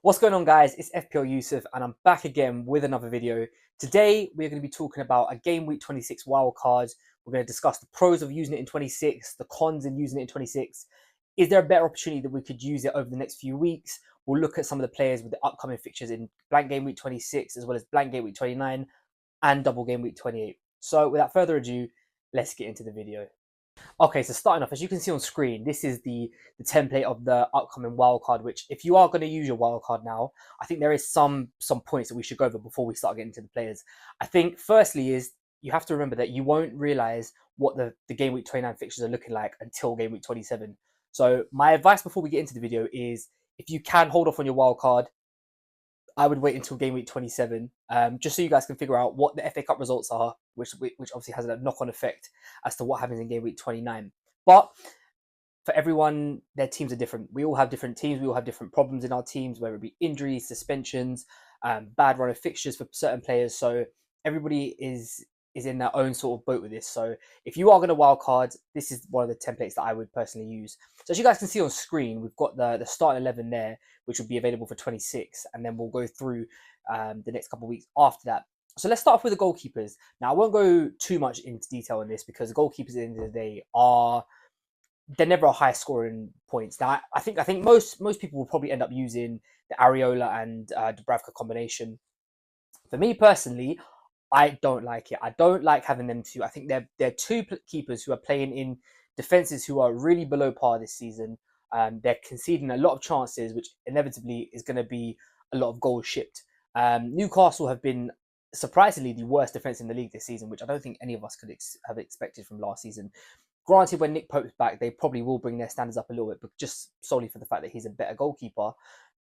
What's going on, guys? It's Fpl Yusuf and I'm back again with another video. Today we're going to be talking about a game week 26 wildcard. We're going to discuss the pros of using it in 26, the cons in using it in 26. Is there a better opportunity that we could use it over the next few weeks? We'll look at some of the players with the upcoming fixtures in blank game week 26 as well as blank game week 29 and double game week 28. So without further ado, let's get into the video. Okay, so starting off, as you can see on screen, this is the template of the upcoming wildcard, which if you are going to use your wildcard now, I think there is some points that we should go over before we start getting to the players. I think firstly is you have to remember that you won't realise what the game week 29 fixtures are looking like until game week 27. So my advice before we get into the video is if you can hold off on your wildcard, I would wait until game week 27, just so you guys can figure out what the FA Cup results are, which obviously has a knock-on effect as to what happens in game week 29. But for everyone, their teams are different. We all have different teams. We all have different problems in our teams, whether it be injuries, suspensions, bad run of fixtures for certain players. So everybody is in their own sort of boat with this. So if you are going to wildcard, this is one of the templates that I would personally use. So as you guys can see on screen, we've got the starting 11 there, which will be available for 26. And then we'll go through the next couple of weeks after that. So let's start off with the goalkeepers. Now, I won't go too much into detail on this because the goalkeepers at the end of the day they're never a high scoring points. Now, I think most people will probably end up using the Areola and Dubravka combination. For me personally, I don't like it. I don't like having them two. I think they're two keepers who are playing in defenses who are really below par this season. They're conceding a lot of chances, which inevitably is going to be a lot of goals shipped. Newcastle have been surprisingly the worst defence in the league this season, which I don't think any of us could have expected from last season. Granted, when Nick Pope's back, they probably will bring their standards up a little bit, but just solely for the fact that he's a better goalkeeper.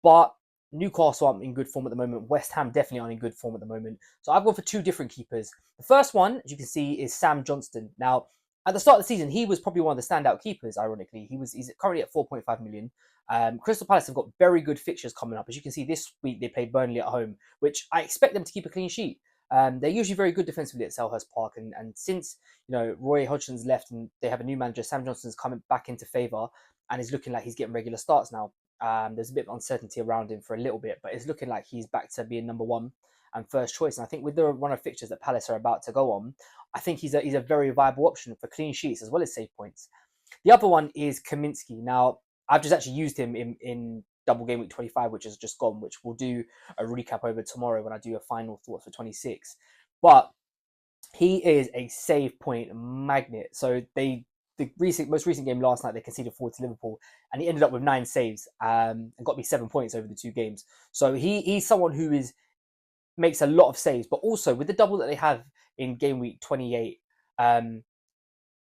But Newcastle aren't in good form at the moment. West Ham definitely aren't in good form at the moment. So I've gone for two different keepers. The first one, as you can see, is Sam Johnston. Now, at the start of the season, he was probably one of the standout keepers, ironically. He's currently at 4.5 million. Crystal Palace have got very good fixtures coming up. As you can see, this week they played Burnley at home, which I expect them to keep a clean sheet. They're usually very good defensively at Selhurst Park, and since Roy Hodgson's left and they have a new manager, Sam Johnston's coming back into favour and is looking like he's getting regular starts now. There's a bit of uncertainty around him for a little bit, but it's looking like he's back to being number one and first choice. And I think with the run of fixtures that Palace are about to go on, I think he's a very viable option for clean sheets as well as save points. The other one is Kaminsky. Now, I've just actually used him in double game week 25, which has just gone, which we'll do a recap over tomorrow when I do a final thoughts for 26. But he is a save point magnet. So the most recent game last night, they conceded 4 to Liverpool, and he ended up with 9 saves and got me 7 points over the 2 games. So he's someone who makes a lot of saves, but also with the double that they have in game week 28,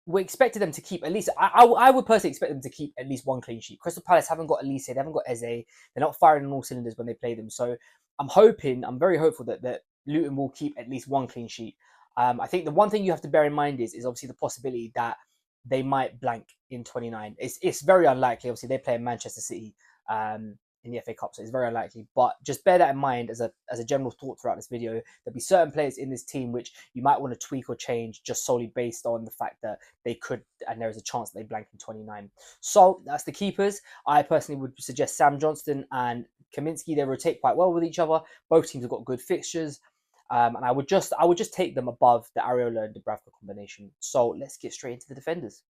we expected them to keep at least. I would personally expect them to keep at least one clean sheet. Crystal Palace haven't got Elise, they haven't got Eze, they're not firing on all cylinders when they play them. So I'm very hopeful that Luton will keep at least one clean sheet. I think the one thing you have to bear in mind is obviously the possibility that they might blank in 29. It's very unlikely. Obviously, they play in Manchester City in the FA Cup, so it's very unlikely. But just bear that in mind as a general thought throughout this video. There'll be certain players in this team which you might want to tweak or change just solely based on the fact that they could, and there is a chance that they blank in 29. So that's the keepers. I personally would suggest Sam Johnston and Kaminsky. They rotate quite well with each other. Both teams have got good fixtures. And I would just take them above the Areola and Dubravka combination. So let's get straight into the defenders.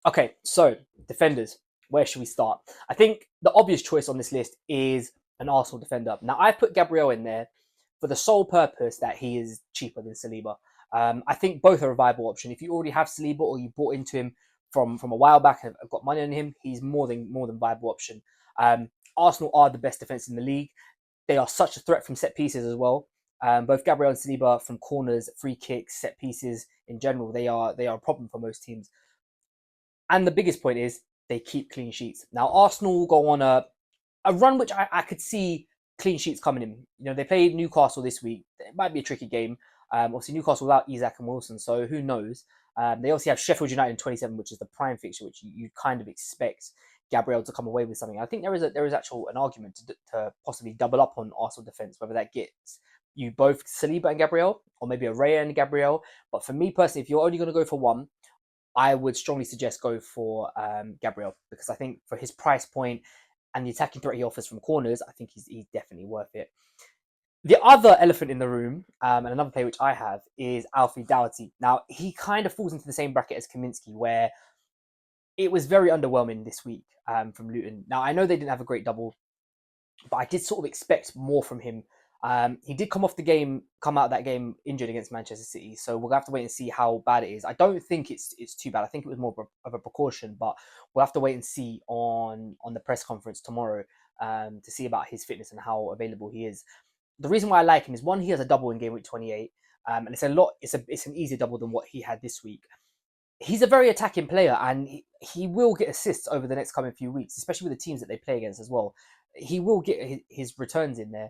Okay, so defenders, where should we start? I think the obvious choice on this list is an Arsenal defender. Now, I've put Gabriel in there for the sole purpose that he is cheaper than Saliba. I think both are a viable option. If you already have Saliba or you bought into him from a while back and have got money on him, he's more than viable option. Arsenal are the best defense in the league. They are such a threat from set pieces as well. Both Gabriel and Saliba from corners, free kicks, set pieces in general, they are a problem for most teams. And the biggest point is they keep clean sheets. Now, Arsenal will go on a run which I could see clean sheets coming in. They played Newcastle this week. It might be a tricky game. Obviously, Newcastle without Isak and Wilson, so who knows? They also have Sheffield United in 27, which is the prime fixture, which you kind of expect Gabriel to come away with something. I think there is actual an argument to possibly double up on Arsenal defence, whether that gets you both Saliba and Gabriel, or maybe a Raya and Gabriel. But for me personally, if you're only going to go for one, I would strongly suggest go for Gabriel, because I think for his price point and the attacking threat he offers from corners, I think he's definitely worth it. The other elephant in the room, and another player which I have, is Alfie Doughty. Now, he kind of falls into the same bracket as Kaminsky, where it was very underwhelming this week from Luton. Now, I know they didn't have a great double, but I did sort of expect more from him. He did come out of that game injured against Manchester City, so we'll have to wait and see how bad it is. I don't think it's too bad. I think it was more of a precaution, but we'll have to wait and see on the press conference tomorrow to see about his fitness and how available he is. The reason why I like him is, one, he has a double in game week 28, and it's an easier double than what he had this week. He's a very attacking player, and he will get assists over the next coming few weeks, especially with the teams that they play against as well. He will get his returns in there.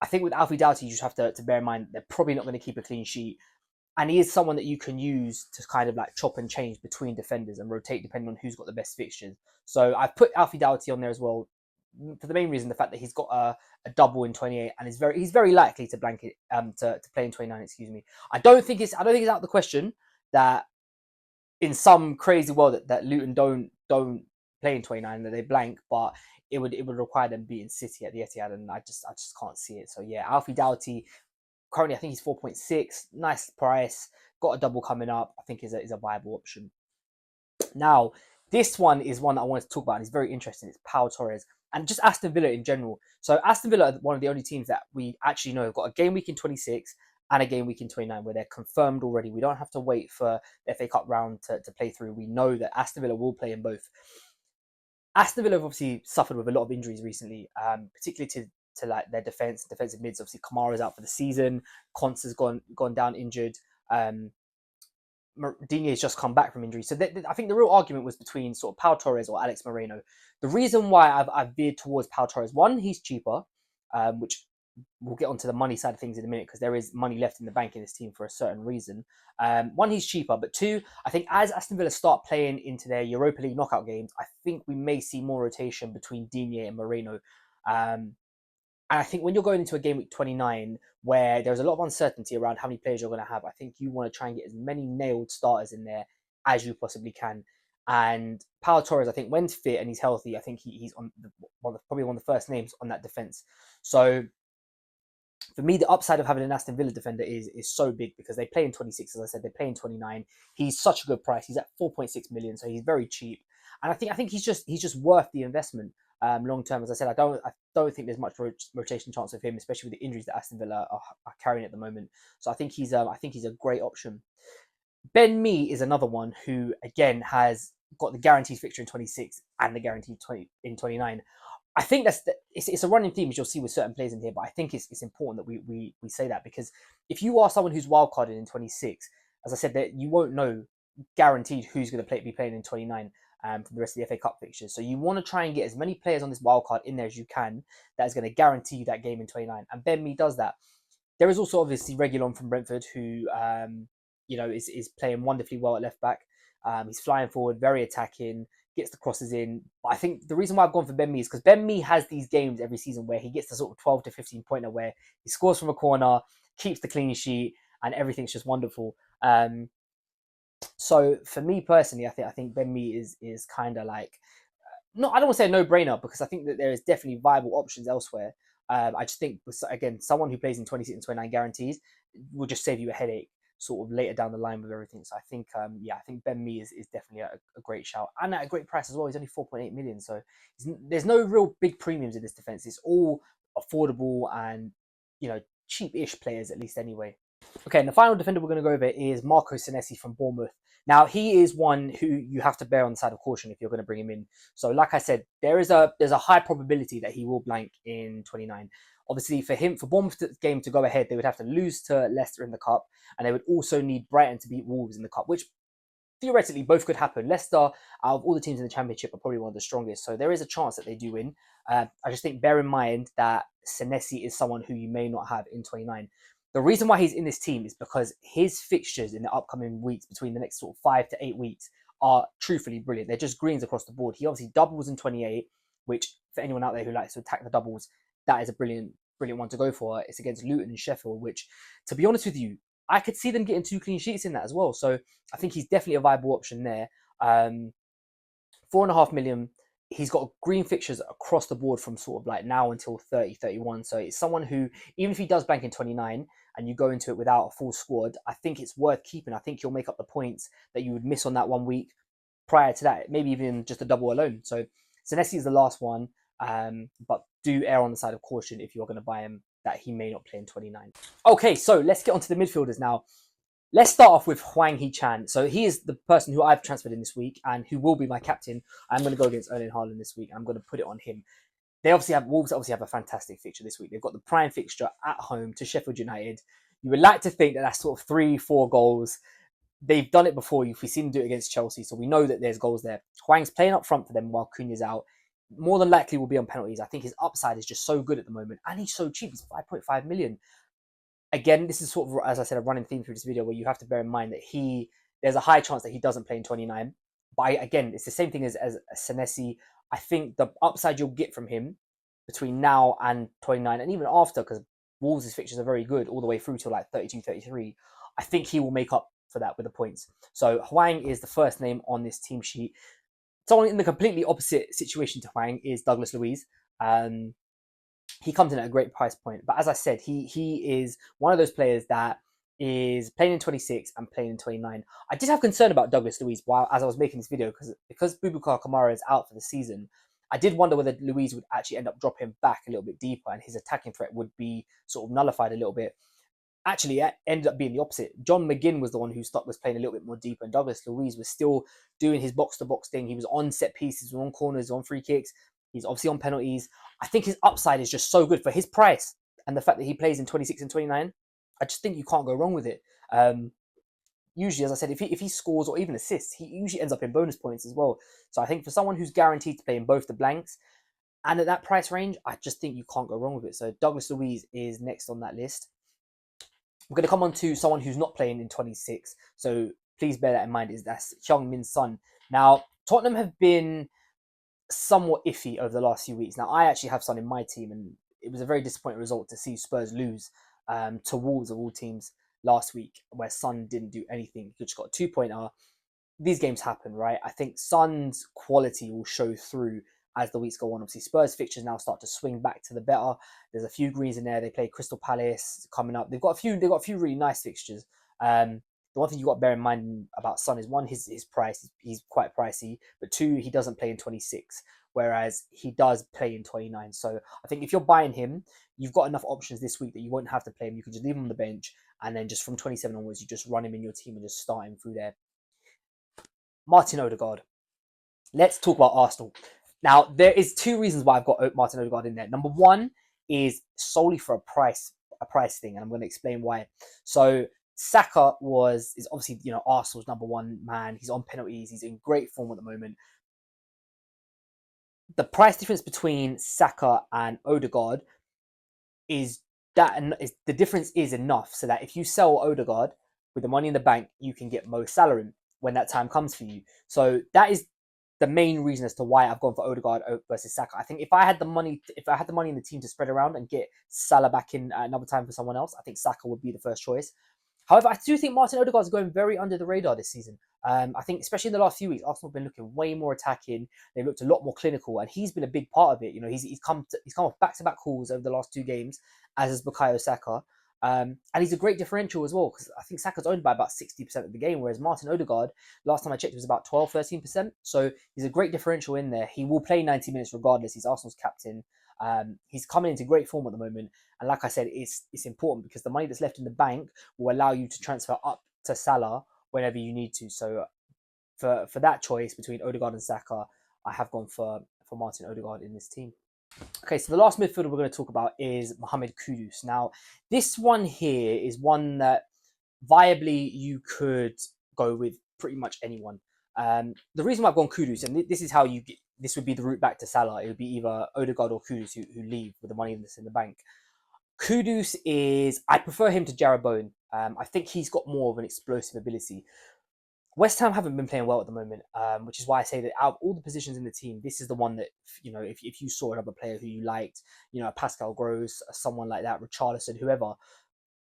I think with Alfie Doughty, you just have to bear in mind they're probably not going to keep a clean sheet. And he is someone that you can use to kind of like chop and change between defenders and rotate depending on who's got the best fixtures. So I've put Alfie Doughty on there as well for the main reason, the fact that he's got a double in 28 and he's very likely to blank it to play in 29. Excuse me. I don't think it's out of the question that in some crazy world that Luton don't play in 29, that they blank, but it would require them beating City at the Etihad, and I just can't see it. So yeah, Alfie Doughty, currently I think he's 4.6, nice price, got a double coming up. I think is a viable option. Now, this one is one that I wanted to talk about, and it's very interesting. It's Pau Torres and just Aston Villa in general. So Aston Villa are one of the only teams that we actually know have got a game week in 26 and a game week in 29 where they're confirmed already. We don't have to wait for the FA Cup round to play through. We know that Aston Villa will play in both. Aston Villa have obviously suffered with a lot of injuries recently, particularly to like their defensive mids. Obviously, Kamara's out for the season. Konsa has gone down injured. Digne has just come back from injury. So I think the real argument was between sort of Pau Torres or Alex Moreno. The reason why I've veered towards Pau Torres, one, he's cheaper, which we'll get onto the money side of things in a minute because there is money left in the bank in this team for a certain reason. One, he's cheaper, but two, I think as Aston Villa start playing into their Europa League knockout games, I think we may see more rotation between Digne and Moreno. And I think when you're going into a game week 29 where there's a lot of uncertainty around how many players you're going to have, I think you want to try and get as many nailed starters in there as you possibly can. And Pau Torres, I think when fit and he's healthy, I think he's on probably one of the first names on that defence. So for me, the upside of having an Aston Villa defender is so big because they play in 26, as I said, they play in 29. He's such a good price. He's at 4.6 million, so he's very cheap. And I think he's just worth the investment long term. As I said, I don't think there's much rotation chance of him, especially with the injuries that Aston Villa are carrying at the moment. So I think he's a great option. Ben Mee is another one who again has got the guaranteed fixture in 26 and the guaranteed 20 in 29. I think it's a running theme, as you'll see with certain players in here, but I think it's important that we say that because if you are someone who's wildcarded in 26, as I said, that you won't know guaranteed who's going to be playing in 29 for the rest of the FA Cup fixtures. So you want to try and get as many players on this wildcard in there as you can that is going to guarantee you that game in 29. And Ben Mee does that. There is also obviously Reguilon from Brentford who is playing wonderfully well at left back. He's flying forward, very attacking, gets the crosses in. But I think the reason why I've gone for Ben Mee is because Ben Mee has these games every season where he gets the sort of 12 to 15 pointer where he scores from a corner, keeps the clean sheet, and everything's just wonderful. So for me personally, I think Ben Mee is kind of like, I don't want to say a no-brainer because I think that there is definitely viable options elsewhere. I just think, again, someone who plays in 26 and 29 guarantees will just save you a headache sort of later down the line with everything. So I think, I think Ben Mee is definitely a great shout and at a great price as well. He's only 4.8 million. So there's no real big premiums in this defense. It's all affordable and, cheap-ish players at least anyway. Okay, and the final defender we're going to go over is Marco Senesi from Bournemouth. Now, he is one who you have to bear on the side of caution if you're going to bring him in. So, like I said, there's a high probability that he will blank in 29. Obviously, for Bournemouth's game to go ahead, they would have to lose to Leicester in the Cup, and they would also need Brighton to beat Wolves in the Cup, which theoretically both could happen. Leicester, out of all the teams in the Championship, are probably one of the strongest, so there is a chance that they do win. I just think bear in mind that Senesi is someone who you may not have in 29. The reason why he's in this team is because his fixtures in the upcoming weeks, between the next sort of 5 to 8 weeks, are truthfully brilliant. They're just greens across the board. He obviously doubles in 28, which for anyone out there who likes to attack the doubles, that is a brilliant one to go for. It's against Luton and Sheffield, which, to be honest with you, I could see them getting 2 clean sheets in that as well. So I think he's definitely a viable option there. 4.5 million. he's got green fixtures across the board from sort of like now until 30, 31. So it's someone who, even if he does blank in 29 and you go into it without a full squad, I think it's worth keeping. I think he'll make up the points that you would miss on that 1 week prior to that, maybe even just a double alone. So Senesi is the last one, but do err on the side of caution if you're going to buy him, that he may not play in 29. Okay, so let's get on to the midfielders now. Let's start off with Hwang Hee-chan. So he is the person who I've transferred in this week and who will be my captain. I'm going to go against Erling Haaland this week. I'm going to put it on him. Wolves obviously have a fantastic fixture this week. They've got the prime fixture at home to Sheffield United. You would like to think that that's sort of 3-4 goals. They've done it before. We've seen them do it against Chelsea, so we know that there's goals there. Hwang's playing up front for them while Cunha's out. More than likely will be on penalties. I think his upside is just so good at the moment, and he's so cheap. He's 5.5 million. Again, this is sort of, as I said, a running theme through this video where you have to bear in mind that there's a high chance that he doesn't play in 29. But again, it's the same thing as Senesi. I think the upside you'll get from him between now and 29, and even after, because Wolves' fixtures are very good all the way through to like 32, 33, I think he will make up for that with the points. So Hwang is the first name on this team sheet. Someone in the completely opposite situation to Hwang is Douglas Luiz. He comes in at a great price point, but as I said, he is one of those players that is playing in 26 and playing in 29. I did have concern about Douglas Luiz as I was making this video because Boubacar Kamara is out for the season. I did wonder whether Luiz would actually end up dropping back a little bit deeper and his attacking threat would be sort of nullified a little bit. Actually, it ended up being the opposite. John McGinn was the one was playing a little bit more deeper, and Douglas Luiz was still doing his box-to-box thing. He was on set pieces, on corners, on free kicks. He's obviously on penalties. I think his upside is just so good for his price and the fact that he plays in 26 and 29. I just think you can't go wrong with it. Usually, as I said, if he scores or even assists, he usually ends up in bonus points as well. So I think for someone who's guaranteed to play in both the blanks and at that price range, I just think you can't go wrong with it. So Douglas Luiz is next on that list. We're going to come on to someone who's not playing in 26. So please bear that in mind. That's Heung-min Son. Now, Tottenham have been somewhat iffy over the last few weeks. Now, I actually have Son in my team, and it was a very disappointing result to see Spurs lose to Wolves of all teams last week, where Son didn't do anything. He just got a 2-pointer. These games happen, right? I think Son's quality will show through as the weeks go on. Obviously, Spurs fixtures now start to swing back to the better. There's a few greens in there. They play Crystal Palace coming up. They've got a few really nice fixtures. The one thing you got to bear in mind about Son is one, his price. He's quite pricey, but two, he doesn't play in 26, whereas he does play in 29. So I think if you're buying him, you've got enough options this week that you won't have to play him. You can just leave him on the bench, and then just from 27 onwards, you just run him in your team and just start him through there. Martin Odegaard. Let's talk about Arsenal. Now, there is two reasons why I've got Martin Odegaard in there. Number one is solely for a price thing, and I'm going to explain why. So Saka is obviously, Arsenal's number one man. He's on penalties. He's in great form at the moment. The price difference between Saka and Odegaard is the difference is enough so that if you sell Odegaard with the money in the bank, you can get Mo Salah when that time comes for you. So that is the main reason as to why I've gone for Odegaard versus Saka. I think if I had the money in the team to spread around and get Salah back in at another time for someone else, I think Saka would be the first choice. However, I do think Martin Odegaard is going very under the radar this season. I think especially in the last few weeks, Arsenal have been looking way more attacking. They've looked a lot more clinical, and he's been a big part of it. He's come off back-to-back calls over the last 2 games, as is Bukayo Saka. And he's a great differential as well, because I think Saka's owned by about 60% of the game, whereas Martin Odegaard, last time I checked, was about 12, 13%. So he's a great differential in there. He will play 90 minutes regardless. He's Arsenal's captain. He's coming into great form at the moment. And like I said, it's important because the money that's left in the bank will allow you to transfer up to Salah whenever you need to. So for that choice between Odegaard and Saka, I have gone for Martin Odegaard in this team. Okay, so the last midfielder we're going to talk about is Mohamed Kudus. Now, this one here is one that viably you could go with pretty much anyone. The reason why I've gone Kudus, and this is how this would be the route back to Salah. It would be either Odegaard or Kudus who leave with the money that's in the bank. Kudus I prefer him to Jarrod Bowen. I think he's got more of an explosive ability. West Ham haven't been playing well at the moment, which is why I say that out of all the positions in the team, this is the one that, if you saw another player who you liked, Pascal Gross, someone like that, Richarlison, whoever,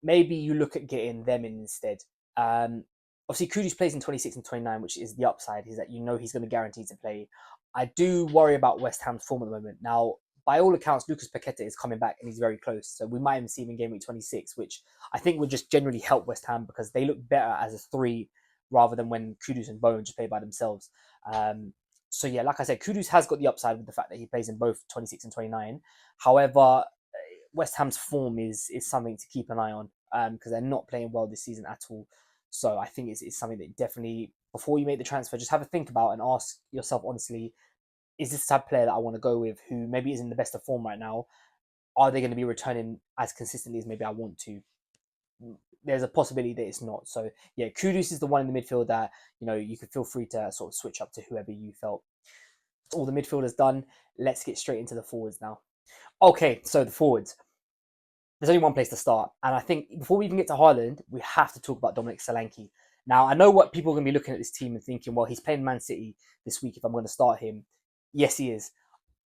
maybe you look at getting them in instead. Obviously, Kudus plays in 26 and 29, which is the upside, is that he's going to guarantee to play. I do worry about West Ham's form at the moment. Now, by all accounts, Lucas Paqueta is coming back and he's very close. So we might even see him in game week 26, which I think would just generally help West Ham because they look better as a three rather than when Kudus and Bowen just play by themselves. So yeah, like I said, Kudus has got the upside with the fact that he plays in both 26 and 29. However, West Ham's form is something to keep an eye on because they're not playing well this season at all. So I think it's something that definitely, before you make the transfer, just have a think about and ask yourself honestly, is this the type of player that I want to go with who maybe isn't the best of form right now? Are they going to be returning as consistently as maybe I want to? There's a possibility that it's not. So yeah, Kudus is the one in the midfield that, you know, you could feel free to sort of switch up to whoever you felt. All the midfielders done. Let's get straight into the forwards now. Okay, so the forwards. There's only one place to start. And I think before we even get to Haaland, we have to talk about Dominic Solanke. Now, I know what people are going to be looking at this team and thinking, well, he's playing Man City this week if I'm going to start him. Yes, he is.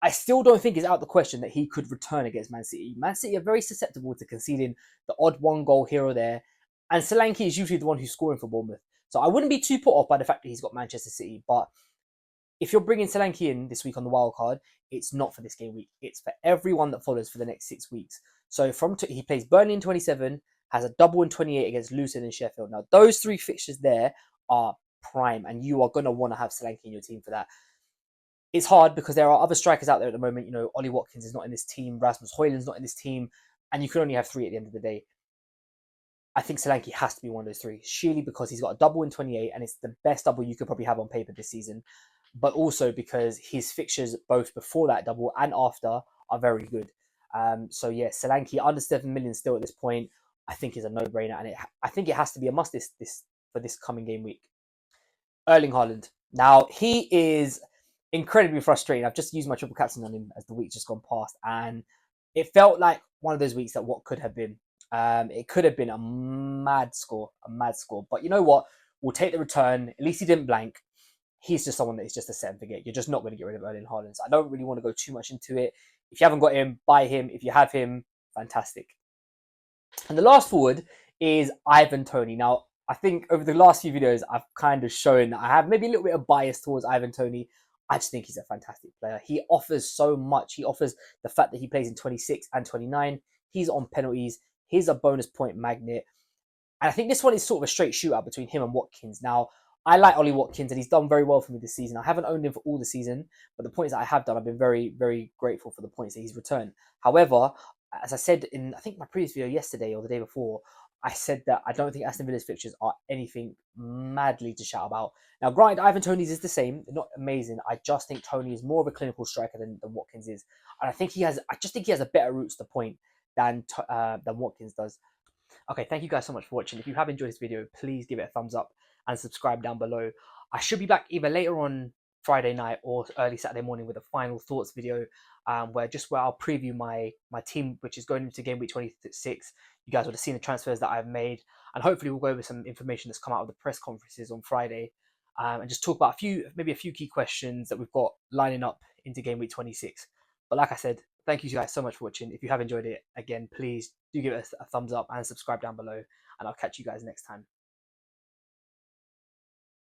I still don't think it's out of the question that he could return against Man City. Man City are very susceptible to conceding the odd one goal here or there. And Solanke is usually the one who's scoring for Bournemouth. So I wouldn't be too put off by the fact that he's got Manchester City. But if you're bringing Solanke in this week on the wild card, it's not for this game week. It's for everyone that follows for the next 6 weeks. So he plays Burnley in 27, has a double in 28 against Luton and Sheffield. Now, those 3 fixtures there are prime, and you are going to want to have Solanke in your team for that. It's hard because there are other strikers out there at the moment. You know, Ollie Watkins is not in this team, Rasmus Højlund's not in this team, and you can only have 3 at the end of the day. I think Solanke has to be one of those 3, surely because he's got a double in 28, and it's the best double you could probably have on paper this season. But also because his fixtures, both before that double and after, are very good. So yeah, Solanke under 7 million still at this point, I think is a no-brainer, and I think it has to be a must for this coming game week. Erling Haaland. Now he is incredibly frustrating. I've just used my triple captain on him as the week's just gone past, and it felt like one of those weeks that what could have been. It could have been a mad score. But you know what? We'll take the return. At least he didn't blank. He's just someone that is just a set and forget. You're just not going to get rid of Erling Haaland. So I don't really want to go too much into it. If you haven't got him, buy him. If you have him, fantastic. And the last forward is Ivan Toney. Now, I think over the last few videos, I've kind of shown that I have maybe a little bit of bias towards Ivan Toney. I just think he's a fantastic player. He offers so much. He offers the fact that he plays in 26 and 29. He's on penalties. He's a bonus point magnet. And I think this one is sort of a straight shootout between him and Watkins. Now, I like Ollie Watkins, and he's done very well for me this season. I haven't owned him for all the season, but the points that I have done, I've been very, very grateful for the points that he's returned. However, as I said in, I think, my previous video yesterday or the day before, I said that I don't think Aston Villa's fixtures are anything madly to shout about. Now, granted, Ivan Toney's is the same. They're not amazing. I just think Toney is more of a clinical striker than Watkins is. And I just think he has a better route to the point than Watkins does. Okay, thank you guys so much for watching. If you have enjoyed this video, please give it a thumbs up and subscribe down below. I should be back either later on Friday night or early Saturday morning with a final thoughts video where I'll preview my team, which is going into game week 26. You guys would have seen the transfers that I've made, and hopefully we'll go over some information that's come out of the press conferences on Friday and just talk about maybe a few key questions that we've got lining up into game week 26. But like I said, thank you guys so much for watching. If you have enjoyed it, again, please do give us a thumbs up and subscribe down below, and I'll catch you guys next time.